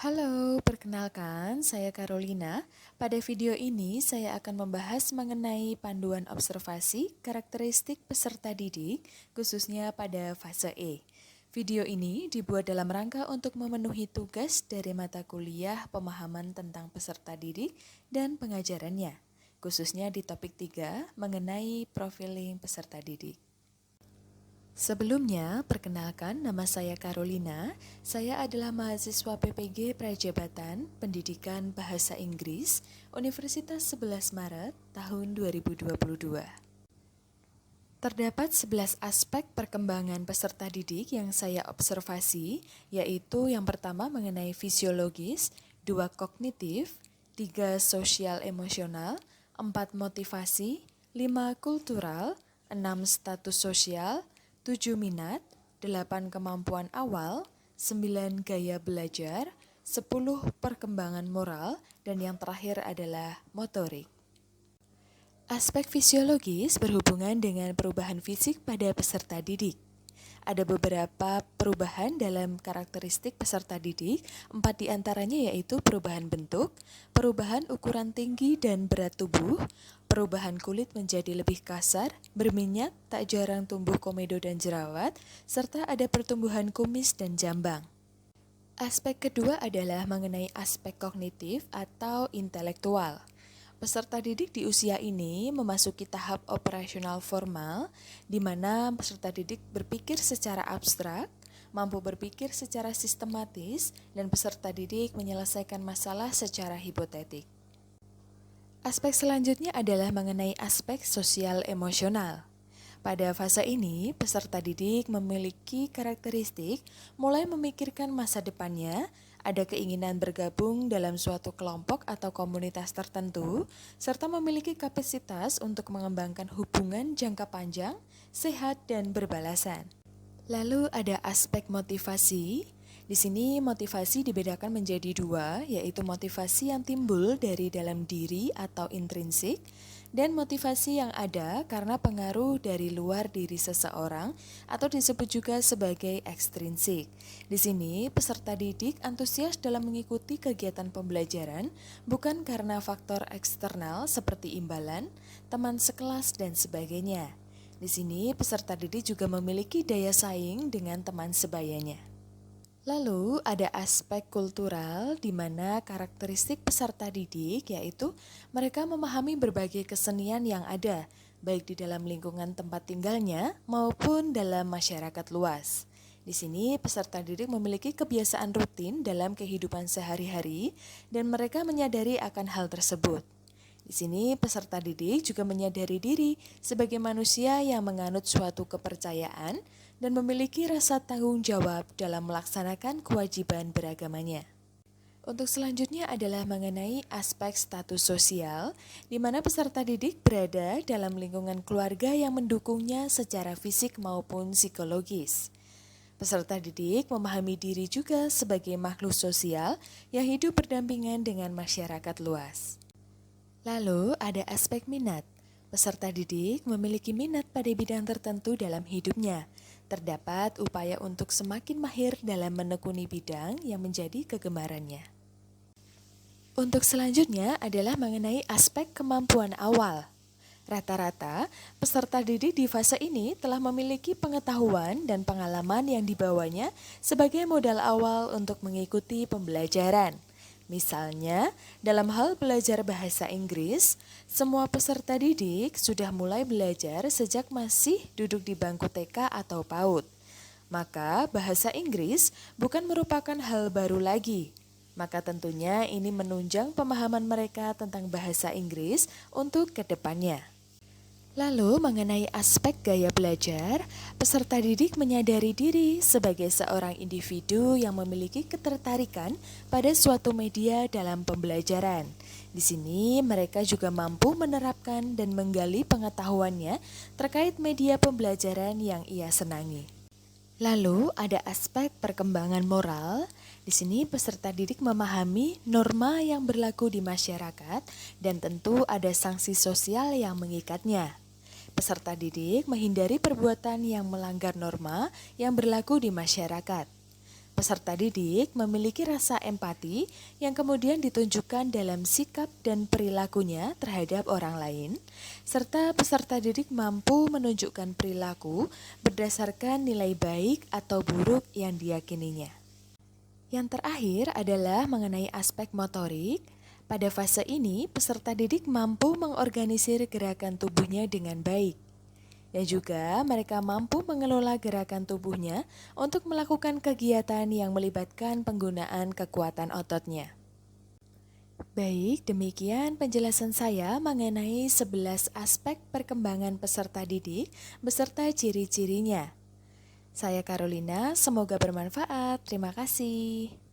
Halo, perkenalkan saya Carolina. Pada video ini saya akan membahas mengenai panduan observasi karakteristik peserta didik, khususnya pada fase E. Video ini dibuat dalam rangka untuk memenuhi tugas dari mata kuliah pemahaman tentang peserta didik dan pengajarannya, khususnya di topik 3 mengenai profiling peserta didik. Sebelumnya, perkenalkan nama saya Carolina. Saya adalah mahasiswa PPG Prajabatan Pendidikan Bahasa Inggris Universitas 11 Maret tahun 2022. Terdapat 11 aspek perkembangan peserta didik yang saya observasi, yaitu yang pertama mengenai fisiologis, 2 kognitif, 3 sosial emosional, 4 motivasi, 5 kultural, 6 status sosial, 7 minat, 8 kemampuan awal, 9 gaya belajar, 10 perkembangan moral, dan yang terakhir adalah motorik. Aspek fisiologis berhubungan dengan perubahan fisik pada peserta didik. Ada beberapa perubahan dalam karakteristik peserta didik, 4 diantaranya yaitu perubahan bentuk, perubahan ukuran tinggi dan berat tubuh, perubahan kulit menjadi lebih kasar, berminyak, tak jarang tumbuh komedo dan jerawat, serta ada pertumbuhan kumis dan jambang. Aspek kedua adalah mengenai aspek kognitif atau intelektual. Peserta didik di usia ini memasuki tahap operasional formal, di mana peserta didik berpikir secara abstrak, mampu berpikir secara sistematis, dan peserta didik menyelesaikan masalah secara hipotetik. Aspek selanjutnya adalah mengenai aspek sosial emosional. Pada fase ini, peserta didik memiliki karakteristik mulai memikirkan masa depannya, ada keinginan bergabung dalam suatu kelompok atau komunitas tertentu, serta memiliki kapasitas untuk mengembangkan hubungan jangka panjang, sehat, dan berbalasan. Lalu ada aspek motivasi. Di sini motivasi dibedakan menjadi 2, yaitu motivasi yang timbul dari dalam diri atau intrinsik, dan motivasi yang ada karena pengaruh dari luar diri seseorang atau disebut juga sebagai ekstrinsik. Di sini peserta didik antusias dalam mengikuti kegiatan pembelajaran bukan karena faktor eksternal seperti imbalan, teman sekelas dan sebagainya. Di sini peserta didik juga memiliki daya saing dengan teman sebayanya. Lalu ada aspek kultural di mana karakteristik peserta didik yaitu mereka memahami berbagai kesenian yang ada, baik di dalam lingkungan tempat tinggalnya maupun dalam masyarakat luas. Di sini peserta didik memiliki kebiasaan rutin dalam kehidupan sehari-hari dan mereka menyadari akan hal tersebut. Di sini peserta didik juga menyadari diri sebagai manusia yang menganut suatu kepercayaan dan memiliki rasa tanggung jawab dalam melaksanakan kewajiban beragamanya. Untuk selanjutnya adalah mengenai aspek status sosial, di mana peserta didik berada dalam lingkungan keluarga yang mendukungnya secara fisik maupun psikologis. Peserta didik memahami diri juga sebagai makhluk sosial yang hidup berdampingan dengan masyarakat luas. Lalu ada aspek minat. Peserta didik memiliki minat pada bidang tertentu dalam hidupnya. Terdapat upaya untuk semakin mahir dalam menekuni bidang yang menjadi kegemarannya. Untuk selanjutnya adalah mengenai aspek kemampuan awal. Rata-rata, peserta didik di fase ini telah memiliki pengetahuan dan pengalaman yang dibawanya sebagai modal awal untuk mengikuti pembelajaran. Misalnya, dalam hal belajar bahasa Inggris, semua peserta didik sudah mulai belajar sejak masih duduk di bangku TK atau PAUD. Maka, bahasa Inggris bukan merupakan hal baru lagi. Maka tentunya ini menunjang pemahaman mereka tentang bahasa Inggris untuk kedepannya. Lalu mengenai aspek gaya belajar, peserta didik menyadari diri sebagai seorang individu yang memiliki ketertarikan pada suatu media dalam pembelajaran. Di sini mereka juga mampu menerapkan dan menggali pengetahuannya terkait media pembelajaran yang ia senangi. Lalu ada aspek perkembangan moral. Di sini peserta didik memahami norma yang berlaku di masyarakat dan tentu ada sanksi sosial yang mengikatnya. Peserta didik menghindari perbuatan yang melanggar norma yang berlaku di masyarakat. Peserta didik memiliki rasa empati yang kemudian ditunjukkan dalam sikap dan perilakunya terhadap orang lain, serta peserta didik mampu menunjukkan perilaku berdasarkan nilai baik atau buruk yang diyakininya. Yang terakhir adalah mengenai aspek motorik. Pada fase ini, peserta didik mampu mengorganisir gerakan tubuhnya dengan baik. Dan juga mereka mampu mengelola gerakan tubuhnya untuk melakukan kegiatan yang melibatkan penggunaan kekuatan ototnya. Baik, demikian penjelasan saya mengenai 11 aspek perkembangan peserta didik beserta ciri-cirinya. Saya Carolina, semoga bermanfaat. Terima kasih.